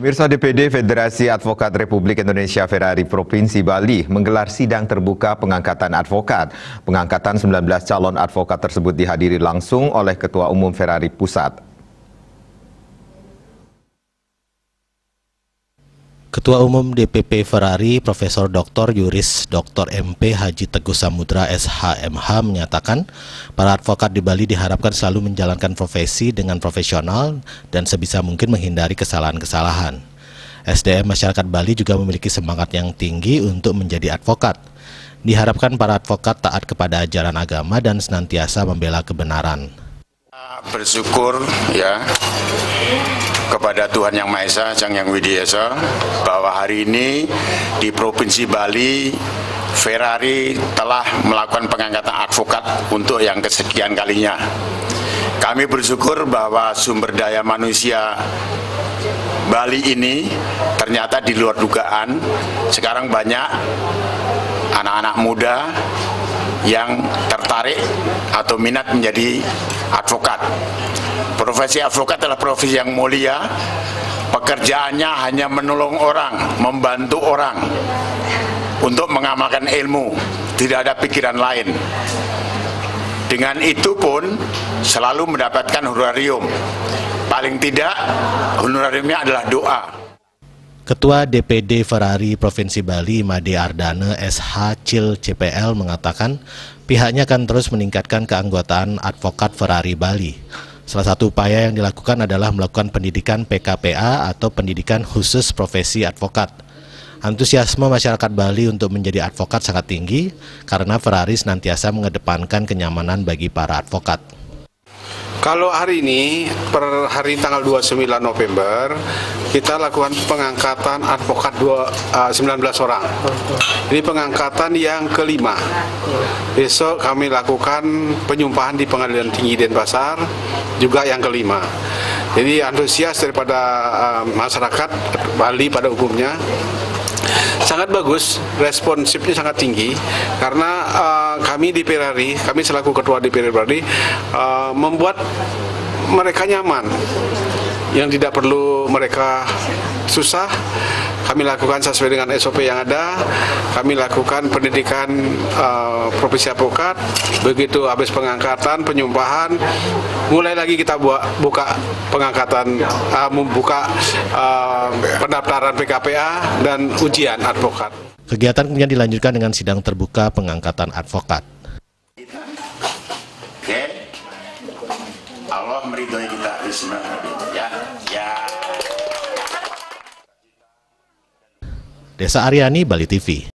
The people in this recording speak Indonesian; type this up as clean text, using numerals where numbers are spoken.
Pemirsa, DPD Federasi Advokat Republik Indonesia Ferrari Provinsi Bali menggelar sidang terbuka pengangkatan advokat. Pengangkatan 19 calon advokat tersebut dihadiri langsung oleh Ketua Umum Ferrari Pusat. Ketua Umum DPP Ferrari, Profesor Dr. Yuris Dr. MP Haji Teguh Samudra SHMH menyatakan, para advokat di Bali diharapkan selalu menjalankan profesi dengan profesional dan sebisa mungkin menghindari kesalahan-kesalahan. SDM masyarakat Bali juga memiliki semangat yang tinggi untuk menjadi advokat. Diharapkan para advokat taat kepada ajaran agama dan senantiasa membela kebenaran. Bersyukur ya kepada Tuhan Yang Maha Esa, Sang Hyang Widiasa, bahwa hari ini di Provinsi Bali, Ferrari telah melakukan pengangkatan advokat untuk yang kesekian kalinya. Kami bersyukur bahwa sumber daya manusia Bali ini ternyata di luar dugaan. Sekarang banyak anak-anak muda yang tertarik atau minat menjadi advokat. Profesi advokat adalah profesi yang mulia. Pekerjaannya hanya menolong orang, membantu orang untuk mengamalkan ilmu, tidak ada pikiran lain. Dengan itu pun selalu mendapatkan honorarium. Paling tidak honorariumnya adalah doa. Ketua DPD Ferrari Provinsi Bali, Made Ardane SH Cil CPL mengatakan pihaknya akan terus meningkatkan keanggotaan advokat Ferrari Bali. Salah satu upaya yang dilakukan adalah melakukan pendidikan PKPA atau pendidikan khusus profesi advokat. Antusiasme masyarakat Bali untuk menjadi advokat sangat tinggi karena Ferrari senantiasa mengedepankan kenyamanan bagi para advokat. Kalau hari ini, per hari tanggal 29 November, kita lakukan pengangkatan advokat 19 orang. Ini pengangkatan yang kelima. Besok kami lakukan penyumpahan di Pengadilan Tinggi Denpasar, juga yang kelima. Jadi antusias daripada masyarakat Bali pada umumnya sangat bagus, responsifnya sangat tinggi karena kami di Ferrari, kami selaku ketua DPD Ferrari membuat mereka nyaman, yang tidak perlu mereka susah. Kami lakukan sesuai dengan SOP yang ada. Kami lakukan pendidikan profesi advokat. Begitu habis pengangkatan, penyumpahan, mulai lagi kita buka pengangkatan, membuka pendaftaran PKPA dan ujian advokat. Kegiatan kemudian dilanjutkan dengan sidang terbuka pengangkatan advokat. Oke, Allah meridhoi kita ya. Desa Aryani, Bali TV.